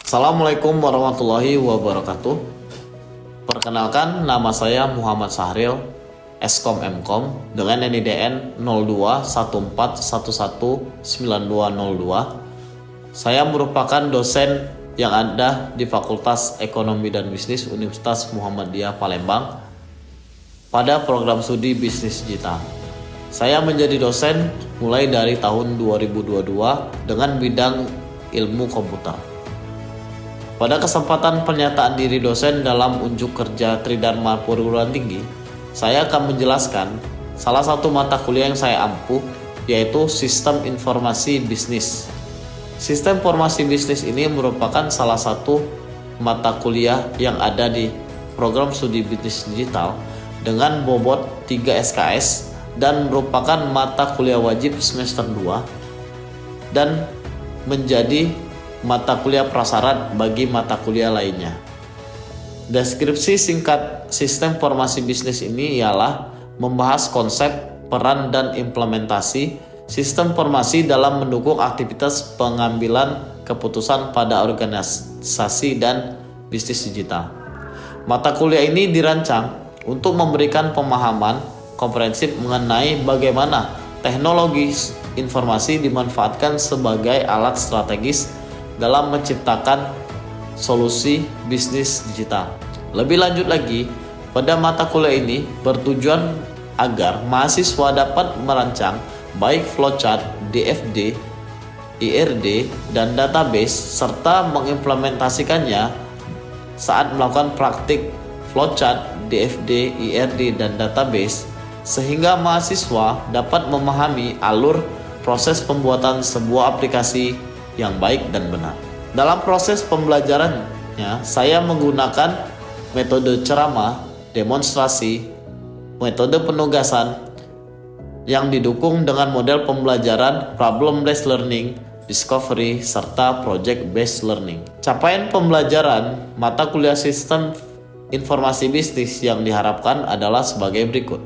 Assalamualaikum warahmatullahi wabarakatuh. Perkenalkan, nama saya Muhammad Sahril, Eskom Mkom dengan NIDN 0214119202. Saya merupakan dosen yang ada di Fakultas Ekonomi dan Bisnis Universitas Muhammadiyah Palembang pada program studi Bisnis Digital. Saya menjadi dosen mulai dari tahun 2022 dengan bidang ilmu komputer. Pada kesempatan pernyataan diri dosen dalam unjuk kerja Tridharma Perguruan Tinggi, saya akan menjelaskan salah satu mata kuliah yang saya ampuh, yaitu Sistem Informasi Bisnis. Sistem Informasi Bisnis ini merupakan salah satu mata kuliah yang ada di program studi Bisnis Digital dengan bobot 3 SKS dan merupakan mata kuliah wajib semester 2 dan menjadi mata kuliah prasyarat bagi mata kuliah lainnya. Deskripsi singkat Sistem Informasi Bisnis ini ialah membahas konsep, peran, dan implementasi sistem informasi dalam mendukung aktivitas pengambilan keputusan pada organisasi dan bisnis digital. Mata kuliah ini dirancang untuk memberikan pemahaman komprehensif mengenai bagaimana teknologi informasi dimanfaatkan sebagai alat strategis dalam menciptakan solusi bisnis digital. Lebih lanjut lagi, pada mata kuliah ini bertujuan agar mahasiswa dapat merancang baik flowchart, DFD, IRD, dan database serta mengimplementasikannya saat melakukan praktik flowchart, DFD, IRD, dan database sehingga mahasiswa dapat memahami alur proses pembuatan sebuah aplikasi yang baik dan benar. Dalam proses pembelajarannya, saya menggunakan metode ceramah, demonstrasi, metode penugasan yang didukung dengan model pembelajaran problem-based learning, discovery, serta project-based learning. Capaian pembelajaran mata kuliah Sistem Informasi Bisnis yang diharapkan adalah sebagai berikut.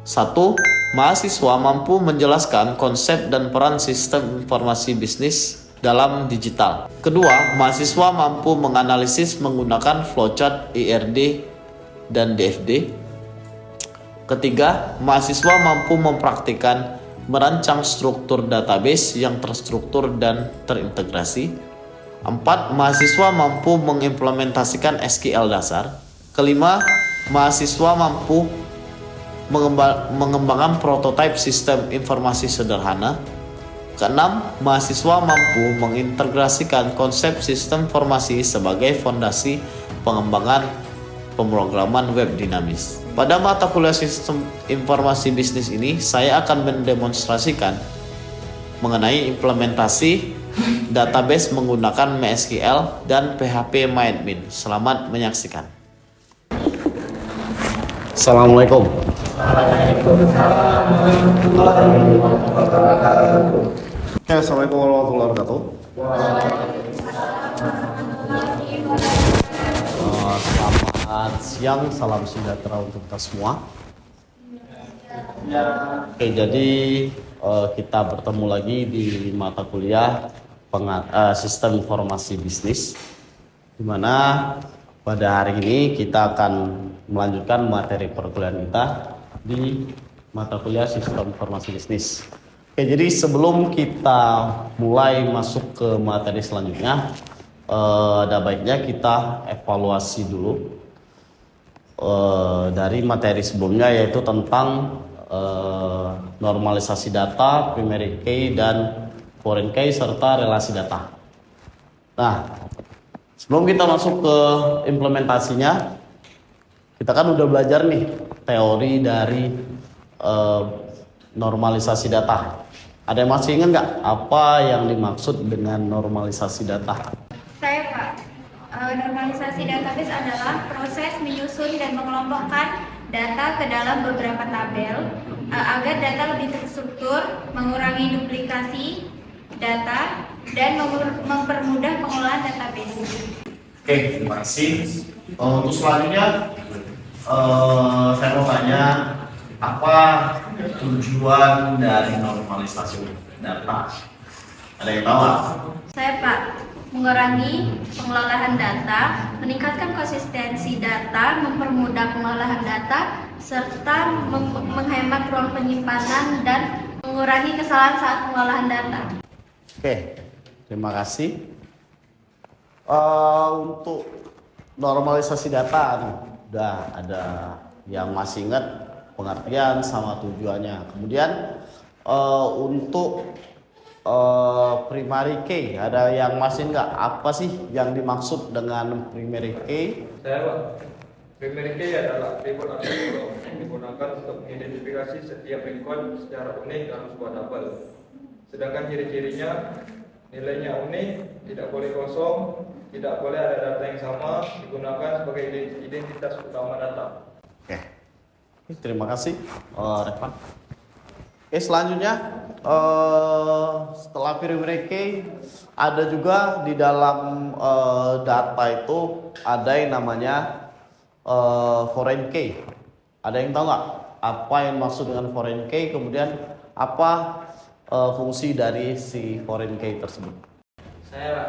1. Mahasiswa mampu menjelaskan konsep dan peran sistem informasi bisnis dalam digital. Kedua, mahasiswa mampu menganalisis menggunakan flowchart, IRD, dan DFD. Ketiga, mahasiswa mampu mempraktikkan merancang struktur database yang terstruktur dan terintegrasi. 4. Mahasiswa mampu mengimplementasikan SQL dasar. Kelima, mahasiswa mampu mengembangkan prototipe sistem informasi sederhana. Keenam, mahasiswa mampu mengintegrasikan konsep sistem informasi sebagai fondasi pengembangan pemrograman web dinamis. Pada mata kuliah Sistem Informasi Bisnis ini, saya akan mendemonstrasikan mengenai implementasi database menggunakan MySQL dan PHP-MyAdmin. Selamat menyaksikan. Assalamualaikum. Assalamualaikum warahmatullahi wabarakatuh. Selamat siang, salam sejahtera untuk kita semua. Oke, jadi kita bertemu lagi di mata kuliah Sistem Informasi Bisnis, di mana pada hari ini kita akan melanjutkan materi perkuliahan kita di mata kuliah Sistem Informasi Bisnis. Oke, jadi sebelum kita mulai masuk ke materi selanjutnya, ada baiknya kita evaluasi dulu dari materi sebelumnya, yaitu tentang normalisasi data, primary key, dan foreign key, serta relasi data. Nah, sebelum kita masuk ke implementasinya, kita kan udah belajar nih teori dari normalisasi data. Ada yang masih ingat nggak apa yang dimaksud dengan normalisasi data? Saya Pak, normalisasi database adalah proses menyusun dan mengelompokkan data ke dalam beberapa tabel agar data lebih terstruktur, mengurangi duplikasi, data, dan mempermudah pengelolaan database. Oke, terima kasih. Untuk selanjutnya, saya mau tanya apa tujuan dari normalisasi data? Ada yang tahu nggak? Saya Pak, mengurangi pengelolaan data, meningkatkan konsistensi data, mempermudah pengelolaan data, serta menghemat ruang penyimpanan dan mengurangi kesalahan saat pengelolaan data. Oke, terima kasih. Untuk normalisasi data nih, udah ada yang masih ingat pengertian sama tujuannya. Kemudian untuk primary key, ada yang masih nggak? Apa sih yang dimaksud dengan primary key? Saya Pak, primary key adalah record atau yang digunakan untuk mengidentifikasi setiap record secara unik dalam sebuah tabel. Sedangkan ciri-cirinya, nilainya unik, tidak boleh kosong, tidak boleh ada data yang sama, digunakan sebagai identitas utama data. Oke, terima kasih, Revan. Oke, selanjutnya setelah primary key ada juga di dalam data itu ada yang namanya foreign key. Ada yang tahu nggak apa yang maksud dengan foreign key? Kemudian apa fungsi dari si foreign key tersebut? Saya Pak,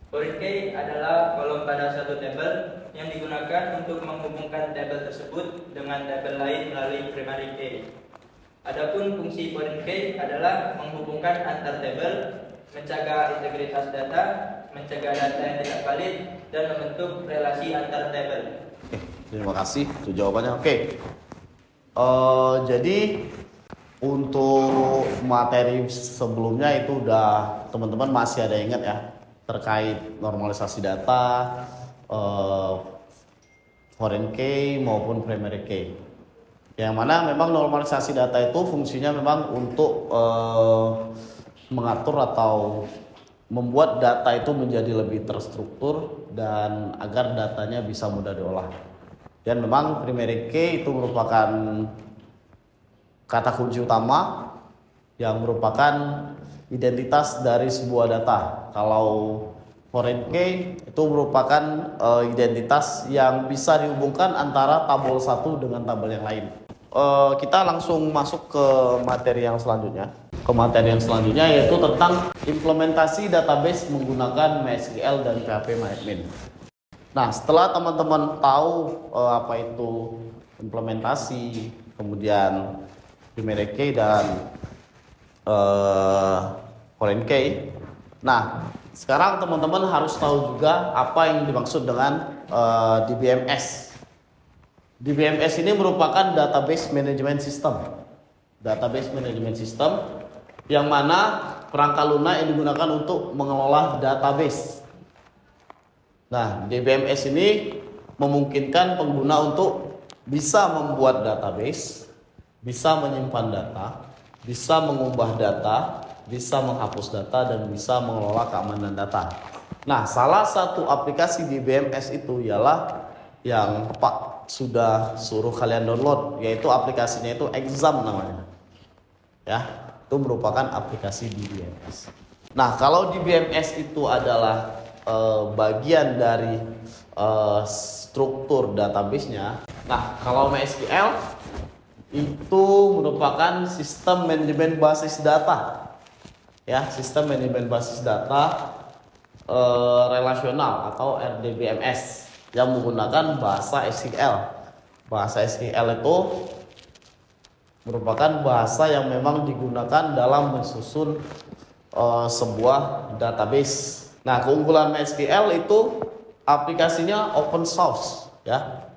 foreign key adalah kolom pada suatu tabel yang digunakan untuk menghubungkan tabel tersebut dengan tabel lain melalui primary key. Adapun fungsi foreign key adalah menghubungkan antar tabel, menjaga integritas data, mencegah data yang tidak valid, dan membentuk relasi antar tabel. Oke, terima kasih. Itu jawabannya. Oke. Jadi untuk materi sebelumnya itu udah teman-teman masih ada ingat ya terkait normalisasi data, foreign key maupun primary key. Yang mana memang normalisasi data itu fungsinya memang untuk mengatur atau membuat data itu menjadi lebih terstruktur dan agar datanya bisa mudah diolah. Dan memang primary key itu merupakan kata kunci utama yang merupakan identitas dari sebuah data. Kalau foreign key itu merupakan identitas yang bisa dihubungkan antara tabel satu dengan tabel yang lain. Kita langsung masuk ke materi yang selanjutnya. Yaitu tentang implementasi database menggunakan MySQL dan PHP-MyAdmin. Nah, setelah teman-teman tahu apa itu implementasi, kemudian primary key dan foreign key. Nah, sekarang teman-teman harus tahu juga apa yang dimaksud dengan DBMS. DBMS ini merupakan database management system. Database management system yang mana perangkat lunak yang digunakan untuk mengelola database. Nah, DBMS ini memungkinkan pengguna untuk bisa membuat database, bisa menyimpan data, bisa mengubah data, bisa menghapus data, dan bisa mengelola keamanan data. Nah, salah satu aplikasi DBMS itu ialah yang Pak sudah suruh kalian download, yaitu aplikasinya itu Exam namanya. Ya, itu merupakan aplikasi DBMS. Nah, kalau DBMS itu adalah bagian dari struktur database-nya. Nah, kalau MySQL itu merupakan sistem manajemen basis data. Ya, sistem manajemen basis data relasional atau RDBMS yang menggunakan bahasa SQL. Bahasa SQL itu merupakan bahasa yang memang digunakan dalam mensusun sebuah database. Nah, keunggulan MySQL itu aplikasinya open source, ya.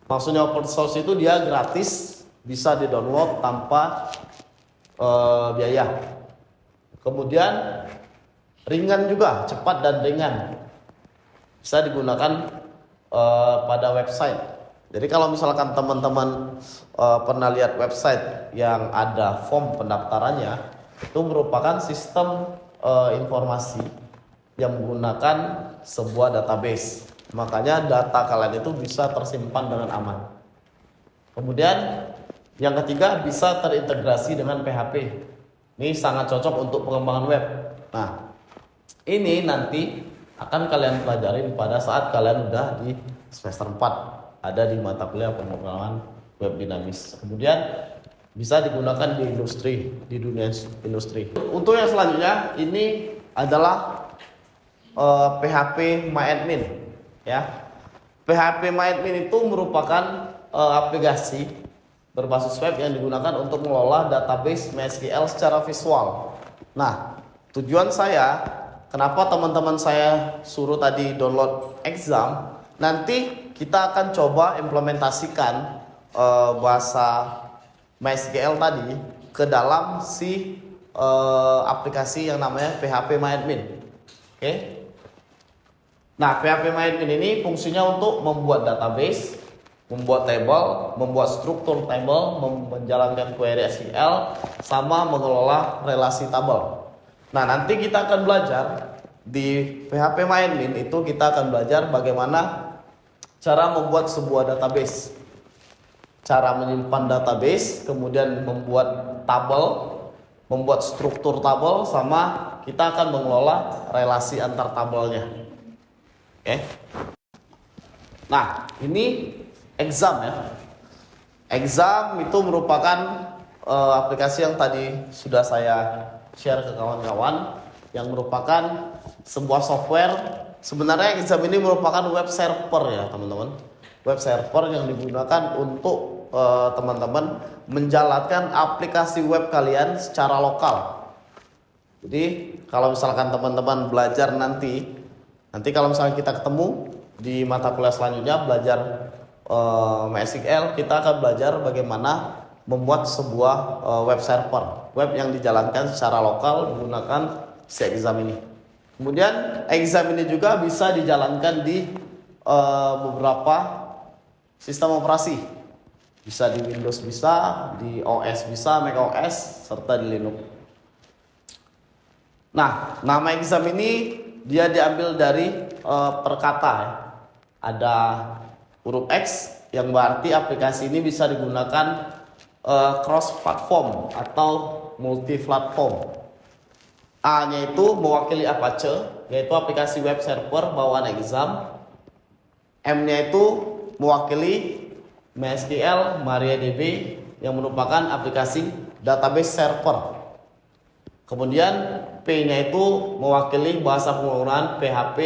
Maksudnya open source itu dia gratis, bisa di-download tanpa biaya. Kemudian ringan juga, cepat dan ringan. Bisa digunakan pada website. Jadi kalau misalkan teman-teman pernah lihat website yang ada form pendaftarannya, itu merupakan sistem informasi yang menggunakan sebuah database. Makanya data kalian itu bisa tersimpan dengan aman. Kemudian yang ketiga, bisa terintegrasi dengan PHP. Ini sangat cocok untuk pengembangan web. Nah, ini nanti akan kalian pelajarin pada saat kalian udah di semester 4, ada di mata kuliah pemrograman web dinamis. Kemudian bisa digunakan di industri, di dunia industri. Untuk yang selanjutnya ini adalah PHP MyAdmin ya. PHP MyAdmin itu merupakan aplikasi berbasis web yang digunakan untuk mengelola database MySQL secara visual. Nah, tujuan saya kenapa teman-teman saya suruh tadi download Exam, nanti kita akan coba implementasikan bahasa MySQL tadi ke dalam si aplikasi yang namanya PHP MyAdmin. Oke. Nah, PHP MyAdmin ini fungsinya untuk membuat database, membuat table, membuat struktur table, menjalankan query SQL, sama mengelola relasi tabel. Nah, nanti kita akan belajar di PHP MyAdmin itu kita akan belajar bagaimana cara membuat sebuah database, cara menyimpan database, kemudian membuat tabel, membuat struktur tabel, sama kita akan mengelola relasi antar tabelnya. Oke. Nah, ini Exam ya. Exam itu merupakan aplikasi yang tadi sudah saya share ke kawan-kawan, yang merupakan sebuah software. Sebenarnya Exam ini merupakan web server ya teman-teman. Web server yang digunakan untuk teman-teman menjalankan aplikasi web kalian secara lokal. Jadi kalau misalkan teman-teman belajar nanti kalau misalkan kita ketemu di mata kuliah selanjutnya belajar MySQL, kita akan belajar bagaimana membuat sebuah web server, web yang dijalankan secara lokal menggunakan si Exam ini. Kemudian Exam ini juga bisa dijalankan di beberapa sistem operasi, bisa di Windows, bisa di OS, bisa Mac OS, serta di Linux. Nah, nama Exam ini dia diambil dari perkata ya. Ada huruf X yang berarti aplikasi ini bisa digunakan cross platform atau multi platform. A-nya itu mewakili Apache, yaitu aplikasi web server bawaan Exam. M-nya itu mewakili MySQL MariaDB yang merupakan aplikasi database server. Kemudian P-nya itu mewakili bahasa pemrograman PHP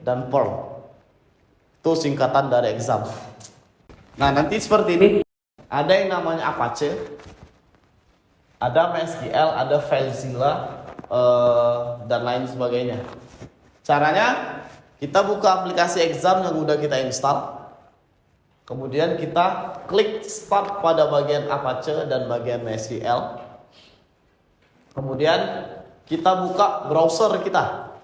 dan Perl. Itu singkatan dari Exam. Nah, nanti seperti ini. Ada yang namanya Apache, ada MySQL, ada FileZilla, dan lain sebagainya. Caranya kita buka aplikasi Exam yang udah kita install. Kemudian kita klik start pada bagian Apache dan bagian MySQL. Kemudian kita buka browser kita.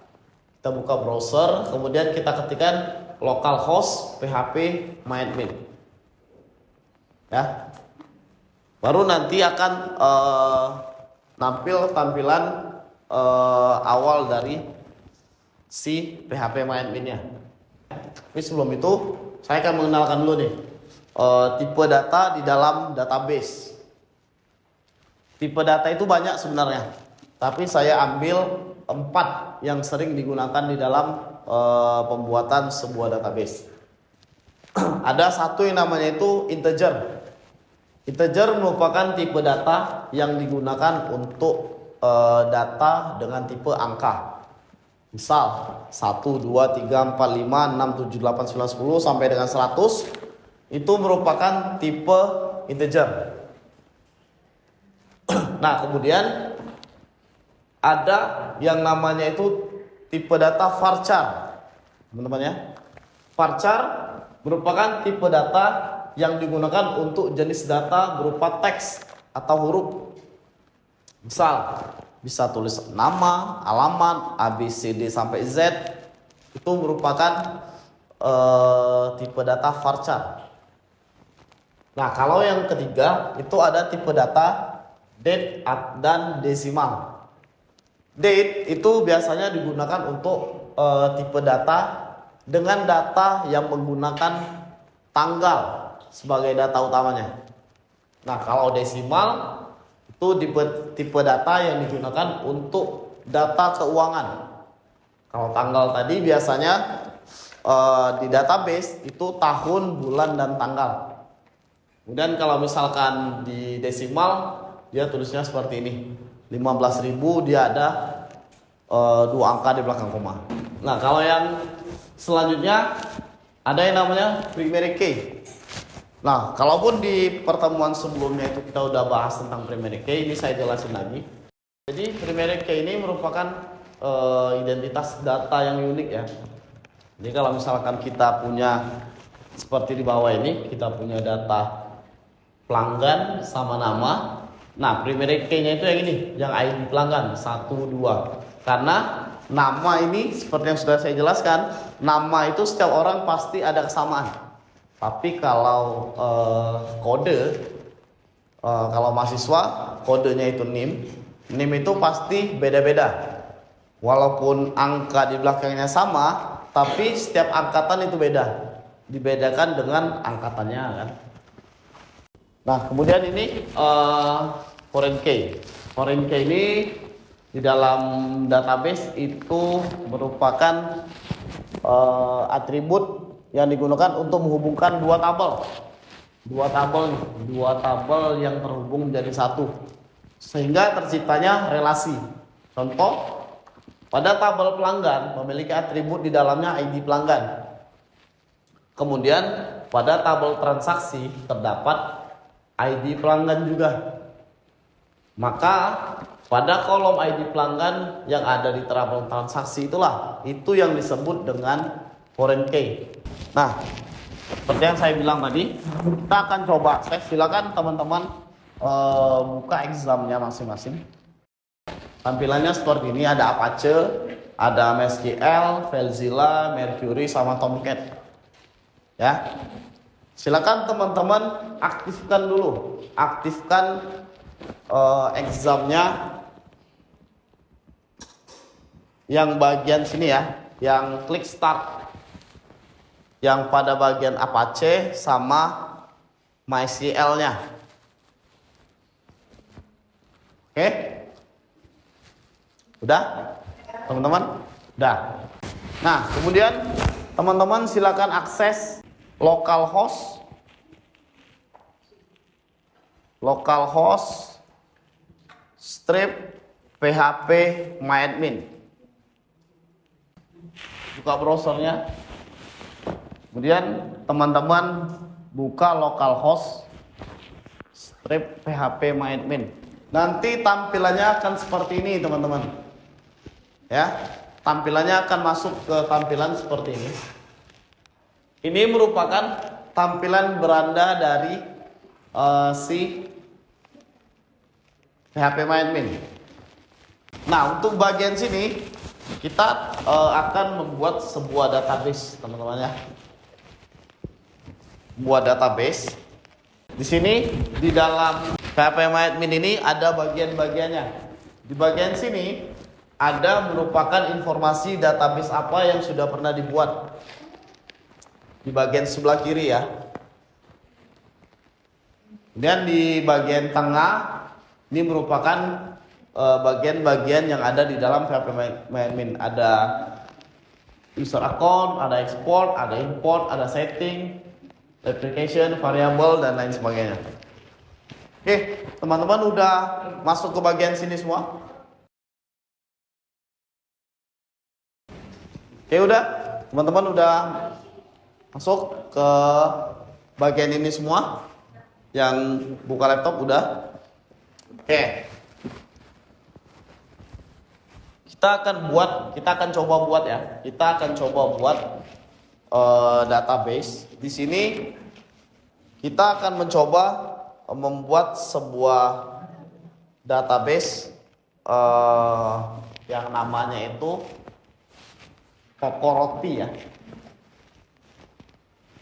Kita buka browser, kemudian kita ketikkan localhost PHP MyAdmin. Ya. Baru nanti akan nampil tampilan awal dari si PHP MyAdmin-nya. Tapi sebelum itu saya akan mengenalkan dulu nih tipe data di dalam database. Tipe data itu banyak sebenarnya, tapi saya ambil 4 yang sering digunakan di dalam pembuatan sebuah database. Ada satu yang namanya itu integer. Integer merupakan tipe data yang digunakan untuk data dengan tipe angka. Misal 1, 2, 3, 4, 5, 6, 7, 8, 9, 10 sampai dengan 100 itu merupakan tipe integer. Nah, kemudian ada yang namanya itu tipe data varchar. Teman-teman ya. Varchar merupakan tipe data yang digunakan untuk jenis data berupa teks atau huruf. Misal bisa tulis nama, alamat, ABCD sampai Z. Itu merupakan tipe data varchar. Nah, kalau yang ketiga itu ada tipe data date dan desimal. Date itu biasanya digunakan untuk tipe data dengan data yang menggunakan tanggal sebagai data utamanya. Nah, kalau desimal itu Itu tipe data yang digunakan untuk data keuangan. Kalau tanggal tadi biasanya di database itu tahun, bulan, dan tanggal. Kemudian kalau misalkan di desimal, dia tulisnya seperti ini. 15.000 dia ada 2 angka di belakang koma. Nah, kalau yang selanjutnya ada yang namanya primary key. Nah, kalaupun di pertemuan sebelumnya itu kita udah bahas tentang primary key, ini saya jelasin lagi. Jadi primary key ini merupakan identitas data yang unik ya. Jadi kalau misalkan kita punya seperti di bawah ini, kita punya data pelanggan sama nama. Nah, primary key-nya itu yang ini, yang ID pelanggan 1, 2. Karena nama ini seperti yang sudah saya jelaskan, nama itu setiap orang pasti ada kesamaan. Tapi kalau kode, kalau mahasiswa kodenya itu NIM. NIM itu pasti beda-beda. Walaupun angka di belakangnya sama, tapi setiap angkatan itu beda. Dibedakan dengan angkatannya kan. Nah, kemudian ini foreign key. Foreign key ini di dalam database itu merupakan atribut yang digunakan untuk menghubungkan dua tabel. Dua tabel yang terhubung menjadi satu. Sehingga terciptanya relasi. Contoh, pada tabel pelanggan memiliki atribut di dalamnya ID pelanggan. Kemudian pada tabel transaksi terdapat ID pelanggan juga. Maka pada kolom ID pelanggan yang ada di tabel transaksi itu yang disebut dengan foreign key. Nah, seperti yang saya bilang tadi, kita akan coba. Silakan teman-teman buka examnya masing-masing. Tampilannya seperti ini, ada Apache, ada MySQL, FileZilla, Mercury, sama Tomcat. Ya, silakan teman-teman aktifkan dulu, examnya yang bagian sini ya, yang klik start, yang pada bagian Apache sama MySQL-nya. Oke? Udah? Teman-teman? Udah. Nah, kemudian teman-teman silakan akses localhost strip php myadmin. Buka browsernya. Kemudian teman-teman buka localhost strip php myadmin. Nanti tampilannya akan seperti ini, teman-teman. Ya, tampilannya akan masuk ke tampilan seperti ini. Ini merupakan tampilan beranda dari si PHP MyAdmin. Nah, untuk bagian sini kita akan membuat sebuah database, teman-teman ya. Buat database. Di sini di dalam PHP MyAdmin ini ada bagian-bagiannya. Di bagian sini ada merupakan informasi database apa yang sudah pernah dibuat. Di bagian sebelah kiri ya. Dan di bagian tengah ini merupakan bagian-bagian yang ada di dalam PHP MyAdmin. Ada user account, ada export, ada import, ada setting, application, variable, dan lain sebagainya. Oke, teman-teman udah masuk ke bagian sini semua? Oke, udah. Teman-teman udah masuk ke bagian ini semua? Yang buka laptop udah? Oke. Kita akan coba buat ya. Kita akan coba buat database. Di sini kita akan mencoba membuat sebuah database yang namanya itu Toko Roti ya.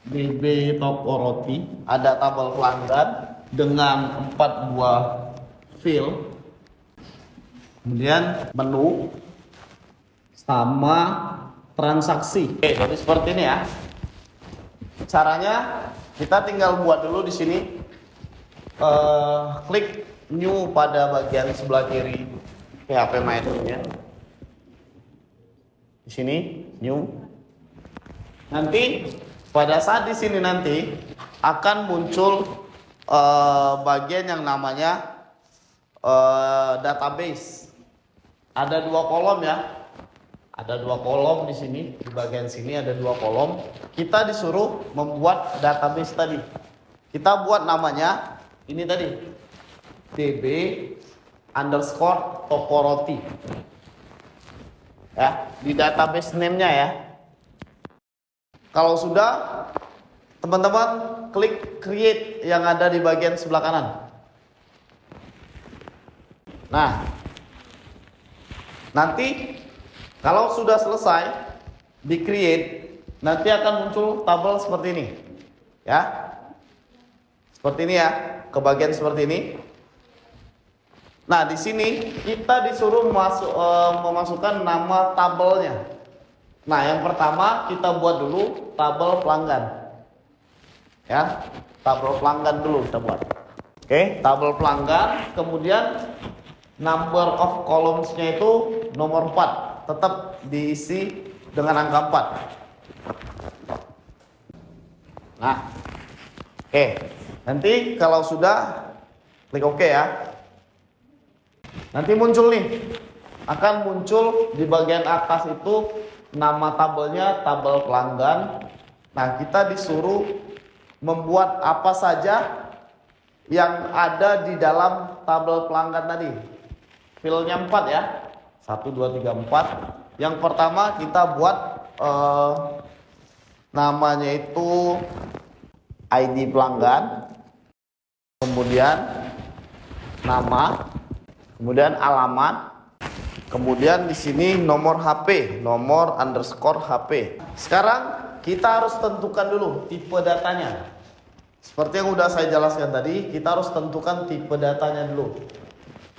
DB Toko Roti. Ada tabel pelanggan dengan 4 buah field. Kemudian menu sama transaksi. Oke, jadi seperti ini ya. Caranya kita tinggal buat dulu di sini. Klik new pada bagian sebelah kiri PHP Maestro-nya. Di sini new. Nanti pada saat di sini nanti akan muncul bagian yang namanya database. Ada 2 kolom ya. Ada 2 kolom di sini, di bagian sini ada 2 kolom. Kita disuruh membuat database tadi. Kita buat namanya ini tadi, db_topology. Ya, di database name-nya ya. Kalau sudah, teman-teman klik create yang ada di bagian sebelah kanan. Nah, nanti kalau sudah selesai di create, nanti akan muncul tabel seperti ini. Ya. Seperti ini ya, ke bagian seperti ini. Nah, di sini kita disuruh memasukkan nama tabelnya. Nah, yang pertama kita buat dulu tabel pelanggan. Ya, tabel pelanggan dulu kita buat. Oke, tabel pelanggan, kemudian number of columns-nya itu nomor 4. Tetap diisi dengan angka 4. Nah, oke. Nanti kalau sudah klik OK ya. Nanti muncul nih, akan muncul di bagian atas itu nama tabelnya tabel pelanggan. Nah, kita disuruh membuat apa saja yang ada di dalam tabel pelanggan tadi. Filenya 4 ya. 1, 2, 3, 4. Yang pertama kita buat namanya itu ID pelanggan, kemudian nama, kemudian alamat, kemudian di sini nomor HP, nomor underscore HP. Sekarang kita harus tentukan dulu tipe datanya. Seperti yang udah saya jelaskan tadi, kita harus tentukan tipe datanya dulu.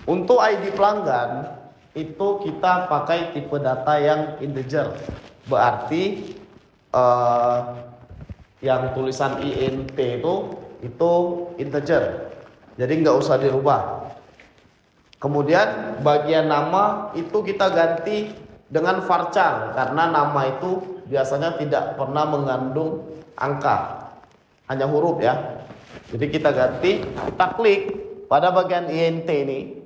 Untuk ID pelanggan itu kita pakai tipe data yang integer, berarti yang tulisan int itu integer, jadi nggak usah dirubah. Kemudian bagian nama itu kita ganti dengan varchar, karena nama itu biasanya tidak pernah mengandung angka, hanya huruf ya. Jadi kita ganti, kita klik pada bagian int ini.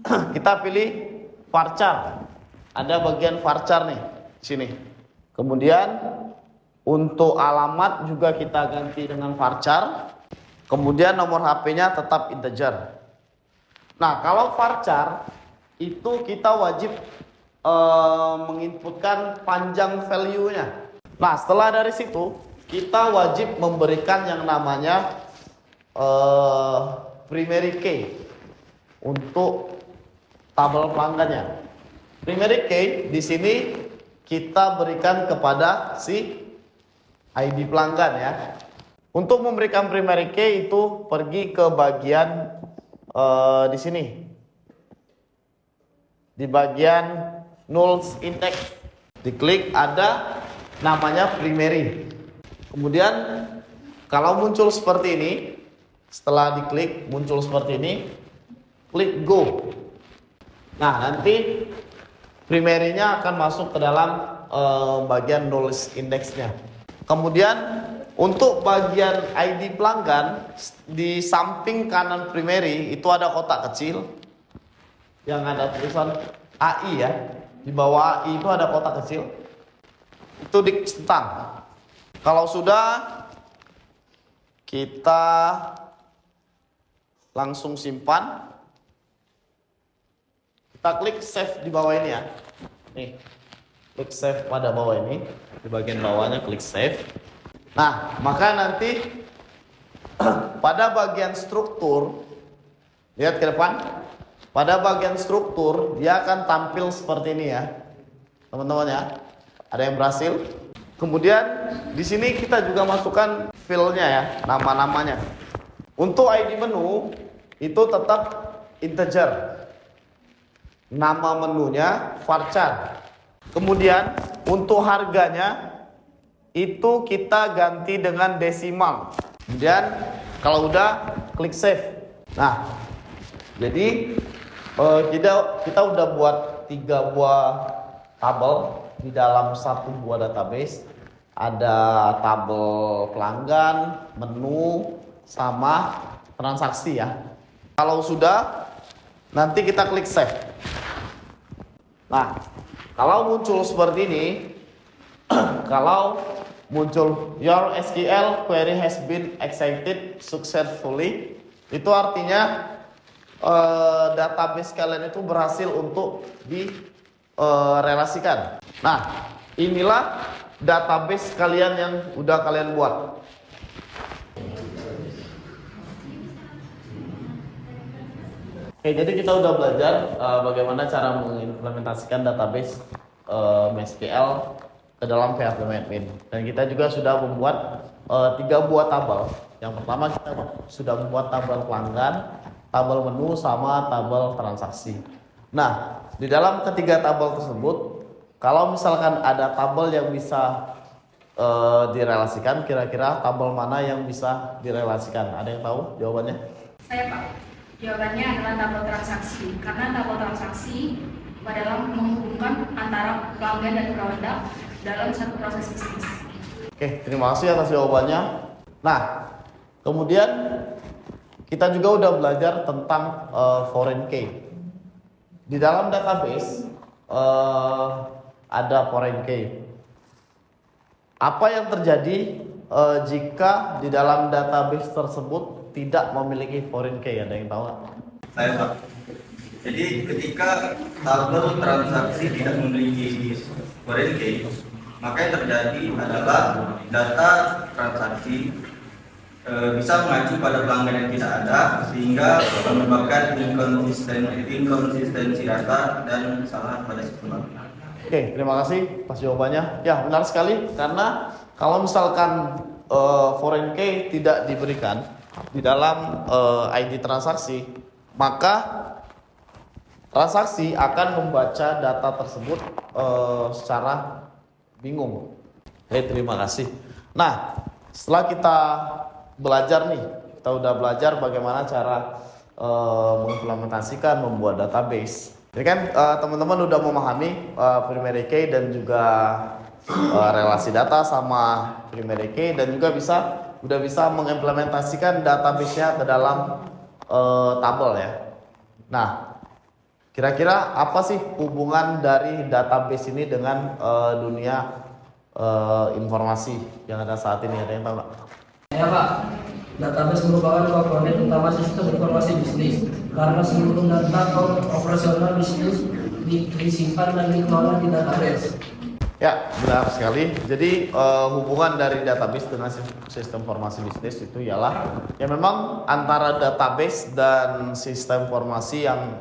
Kita pilih varchar. Ada bagian varchar nih, sini. Kemudian untuk alamat juga kita ganti dengan varchar. Kemudian nomor HP-nya tetap integer. Nah, kalau varchar itu kita wajib menginputkan panjang value-nya. Nah, setelah dari situ kita wajib memberikan yang namanya primary key untuk tabel pelanggannya. Primary key di sini kita berikan kepada si ID pelanggan ya. Untuk memberikan primary key itu pergi ke bagian di sini, di bagian nulls index, diklik ada namanya primary. Kemudian kalau muncul seperti ini, setelah diklik muncul seperti ini, klik go. Nah, nanti primary-nya akan masuk ke dalam bagian nulls index-nya. Kemudian untuk bagian ID pelanggan, di samping kanan primary itu ada kotak kecil yang ada tulisan AI ya. Di bawah AI itu ada kotak kecil. Itu dicentang. Kalau sudah, kita langsung simpan. Kita klik save di bawah ini ya. Nih, klik save pada bawah ini. Di bagian bawahnya klik save. Nah, maka nanti pada bagian struktur, lihat ke depan. Pada bagian struktur dia akan tampil seperti ini ya, teman-teman ya. Ada yang berhasil. Kemudian di sini kita juga masukkan filenya ya, nama-namanya. Untuk ID menu itu tetap integer. Nama menunya varchar. Kemudian untuk harganya itu kita ganti dengan desimal. Kemudian kalau udah klik save. Nah, Jadi kita udah buat 3 buah tabel di dalam satu buah database. Ada tabel pelanggan, menu, sama transaksi ya. Kalau sudah, nanti kita klik save. Nah, kalau muncul seperti ini, kalau muncul your SQL query has been executed successfully, itu artinya database kalian itu berhasil untuk direlasikan. Nah, inilah database kalian yang udah kalian buat. Oke, jadi kita udah belajar bagaimana cara mengimplementasikan database MySQL ke dalam PHP Admin. Dan kita juga sudah membuat 3 buah tabel. Yang pertama kita sudah membuat tabel pelanggan, tabel menu, sama tabel transaksi. Nah, di dalam ketiga tabel tersebut, kalau misalkan ada tabel yang bisa direlasikan, kira-kira tabel mana yang bisa direlasikan? Ada yang tahu jawabannya? Saya Pak. Jawabannya adalah tabel transaksi. Karena tabel transaksi adalah menghubungkan antara pelanggan dan produk dalam satu proses bisnis. Oke, terima kasih atas jawabannya. Nah, kemudian kita juga udah belajar tentang foreign key. Di dalam database ada foreign key. Apa yang terjadi jika di dalam database tersebut tidak memiliki foreign key? Ada yang tahu nggak? Saya Pak. Jadi ketika tabel transaksi tidak memiliki foreign key, maka yang terjadi adalah data transaksi bisa mengacu pada pelanggan yang tidak ada, sehingga menyebabkan inkonsistensi data dan kesalahan pada sistem. Oke, terima kasih atas jawabannya. Ya, benar sekali, karena kalau misalkan foreign key tidak diberikan di dalam ID transaksi, maka transaksi akan membaca data tersebut secara bingung. Oke, terima kasih. Nah, setelah kita belajar nih, kita udah belajar bagaimana cara mengimplementasikan, membuat database. Jadi kan teman-teman udah memahami primary key dan juga relasi data sama primary key, dan juga udah bisa mengimplementasikan database-nya ke dalam tabel ya. Nah, kira-kira apa sih hubungan dari database ini dengan dunia informasi yang ada saat ini? Ada yang tahu nggak? Ya Pak, database merupakan komponen utama sistem informasi bisnis karena seluruh data operasional bisnis disimpan dan dikelola di database. Ya, benar sekali. Jadi hubungan dari database dengan sistem informasi bisnis itu ialah ya memang antara database dan sistem informasi yang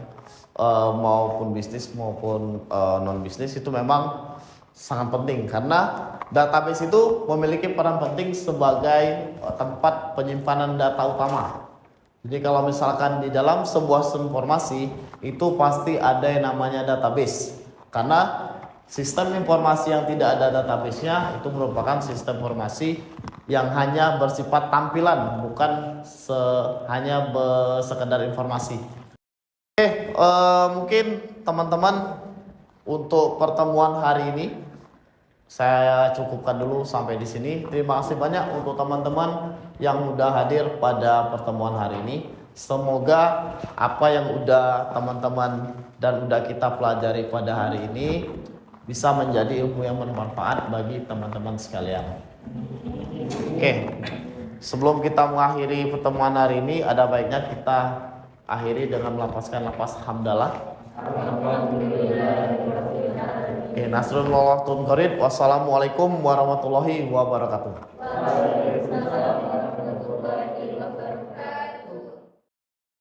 maupun bisnis maupun non bisnis itu memang sangat penting, karena database itu memiliki peran penting sebagai tempat penyimpanan data utama. Jadi kalau misalkan di dalam sebuah sistem informasi itu pasti ada yang namanya database, karena sistem informasi yang tidak ada database-nya itu merupakan sistem informasi yang hanya bersifat tampilan, bukan hanya sekedar informasi. Oke, mungkin teman-teman untuk pertemuan hari ini saya cukupkan dulu sampai di sini. Terima kasih banyak untuk teman-teman yang udah hadir pada pertemuan hari ini. Semoga apa yang udah teman-teman dan udah kita pelajari pada hari ini bisa menjadi ilmu yang bermanfaat bagi teman-teman sekalian. Oke, sebelum kita mengakhiri pertemuan hari ini, ada baiknya kita akhiri dengan melafazkan lafaz hamdalah. Oke, nasrullah wa Wassalamualaikum warahmatullahi wabarakatuh.